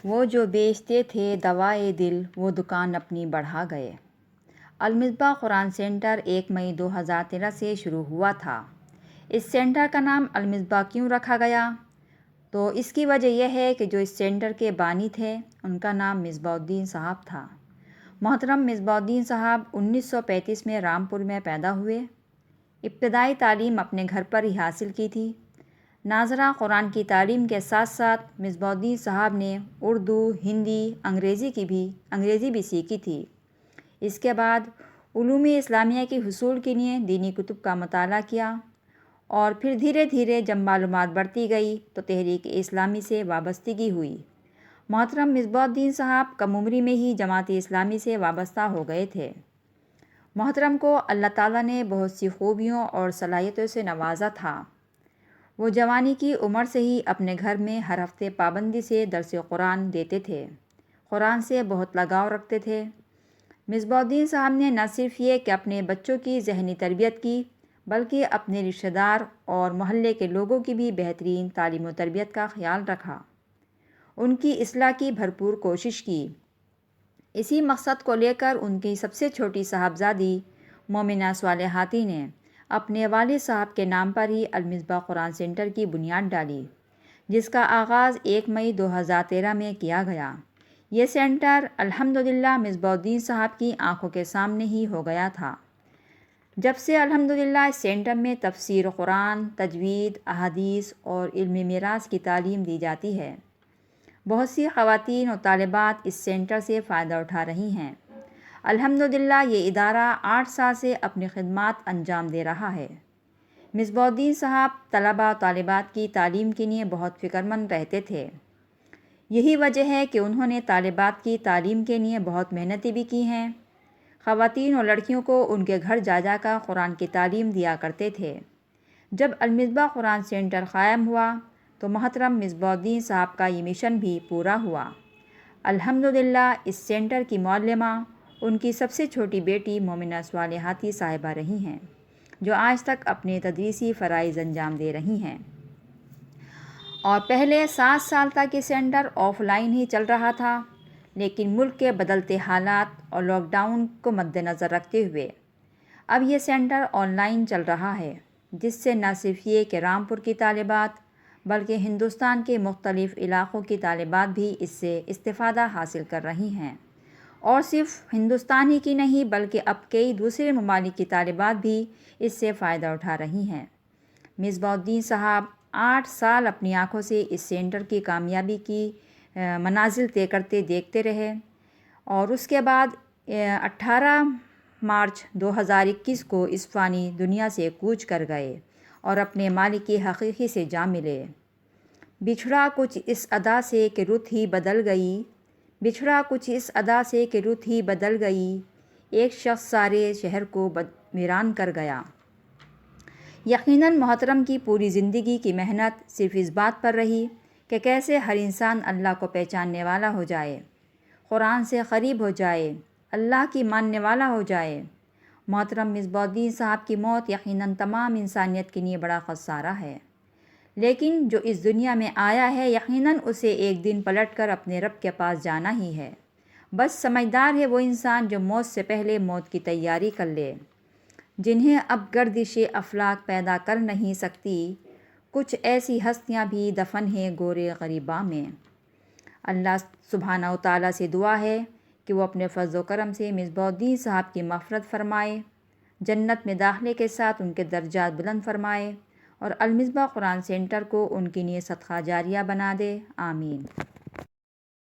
وہ جو بیچتے تھے دوائے دل وہ دکان اپنی بڑھا گئے۔ المصباح قرآن سینٹر 1 مئی 2013 سے شروع ہوا تھا۔ اس سینٹر کا نام المصباح کیوں رکھا گیا؟ تو اس کی وجہ یہ ہے کہ جو اس سینٹر کے بانی تھے ان کا نام مصباح الدین صاحب تھا۔ محترم مصباح الدین صاحب 1935 میں رامپور میں پیدا ہوئے۔ ابتدائی تعلیم اپنے گھر پر ہی حاصل کی تھی۔ ناظرہ قرآن کی تعلیم کے ساتھ ساتھ مصباح الدین صاحب نے اردو، ہندی، انگریزی بھی سیکھی تھی۔ اس کے بعد علوم اسلامیہ کے حصول کے لیے دینی کتب کا مطالعہ کیا اور پھر دھیرے دھیرے جب معلومات بڑھتی گئی تو تحریک اسلامی سے وابستگی ہوئی۔ محترم مصباح الدین صاحب کم عمری میں ہی جماعت اسلامی سے وابستہ ہو گئے تھے۔ محترم کو اللہ تعالیٰ نے بہت سی خوبیوں اور صلاحیتوں سے نوازا تھا۔ وہ جوانی کی عمر سے ہی اپنے گھر میں ہر ہفتے پابندی سے درس قرآن دیتے تھے۔ قرآن سے بہت لگاؤ رکھتے تھے۔ مصباح الدین صاحب نے نہ صرف یہ کہ اپنے بچوں کی ذہنی تربیت کی بلکہ اپنے رشتہ دار اور محلے کے لوگوں کی بھی بہترین تعلیم و تربیت کا خیال رکھا۔ ان کی اصلاح کی بھرپور کوشش کی۔ اسی مقصد کو لے کر ان کی سب سے چھوٹی صاحبزادی مومنہ صالحاتی نے اپنے والد صاحب کے نام پر ہی المصباح قرآن سینٹر کی بنیاد ڈالی، جس کا آغاز 1 مئی 2013 میں کیا گیا۔ یہ سینٹر الحمدللہ مصباح الدین صاحب کی آنکھوں کے سامنے ہی ہو گیا تھا۔ جب سے الحمدللہ اس سینٹر میں تفسیر قرآن، تجوید، احادیث اور علم میراث کی تعلیم دی جاتی ہے۔ بہت سی خواتین اور طالبات اس سینٹر سے فائدہ اٹھا رہی ہیں۔ الحمدللہ یہ ادارہ 8 سال سے اپنی خدمات انجام دے رہا ہے۔ مصباح الدین صاحب طلباء و طالبات کی تعلیم کے لیے بہت فکرمند رہتے تھے۔ یہی وجہ ہے کہ انہوں نے طالبات کی تعلیم کے لیے بہت محنتیں بھی کی ہیں۔ خواتین اور لڑکیوں کو ان کے گھر جا جا کر قرآن کی تعلیم دیا کرتے تھے۔ جب المصباح قرآن سینٹر قائم ہوا تو محترم مصباح الدین صاحب کا یہ مشن بھی پورا ہوا۔ الحمدللہ اس سینٹر کی معلمہ ان کی سب سے چھوٹی بیٹی مومنہ صالحاتی صاحبہ رہی ہیں، جو آج تک اپنے تدریسی فرائض انجام دے رہی ہیں۔ اور پہلے 7 سال تک یہ سینٹر آف لائن ہی چل رہا تھا، لیکن ملک کے بدلتے حالات اور لاک ڈاؤن کو مد نظر رکھتے ہوئے اب یہ سینٹر آن لائن چل رہا ہے، جس سے نہ صرف یہ کہ رامپور کی طالبات بلکہ ہندوستان کے مختلف علاقوں کی طالبات بھی اس سے استفادہ حاصل کر رہی ہیں، اور صرف ہندوستان ہی کی نہیں بلکہ اب کئی دوسرے ممالک کی طالبات بھی اس سے فائدہ اٹھا رہی ہیں۔ مصباح الدین صاحب 8 سال اپنی آنکھوں سے اس سینٹر کی کامیابی کی منازل طے کرتے دیکھتے رہے، اور اس کے بعد 18 مارچ 2021 کو اس فانی دنیا سے کوچ کر گئے اور اپنے مالک کی حقیقی سے جا ملے۔ بچھڑا کچھ اس ادا سے کہ رت ہی بدل گئی، بچھڑا کچھ اس ادا سے کہ رت ہی بدل گئی، ایک شخص سارے شہر کو ویران کر گیا۔ یقیناً محترم کی پوری زندگی کی محنت صرف اس بات پر رہی کہ کیسے ہر انسان اللہ کو پہچاننے والا ہو جائے، قرآن سے قریب ہو جائے، اللہ کی ماننے والا ہو جائے۔ محترم مصباح الدین صاحب کی موت یقیناً تمام انسانیت کے لیے بڑا خسارہ ہے، لیکن جو اس دنیا میں آیا ہے یقیناً اسے ایک دن پلٹ کر اپنے رب کے پاس جانا ہی ہے۔ بس سمجھدار ہے وہ انسان جو موت سے پہلے موت کی تیاری کر لے۔ جنہیں اب گردش افلاک پیدا کر نہیں سکتی، کچھ ایسی ہستیاں بھی دفن ہیں گورے غریباں میں۔ اللہ سبحانہ و تعالیٰ سے دعا ہے کہ وہ اپنے فضل و کرم سے مصباح الدین صاحب کی مغفرت فرمائے، جنت میں داخلے کے ساتھ ان کے درجات بلند فرمائے، اور المصباح قرآن سینٹر کو ان کے لیے صدقہ جاریہ بنا دے، آمین۔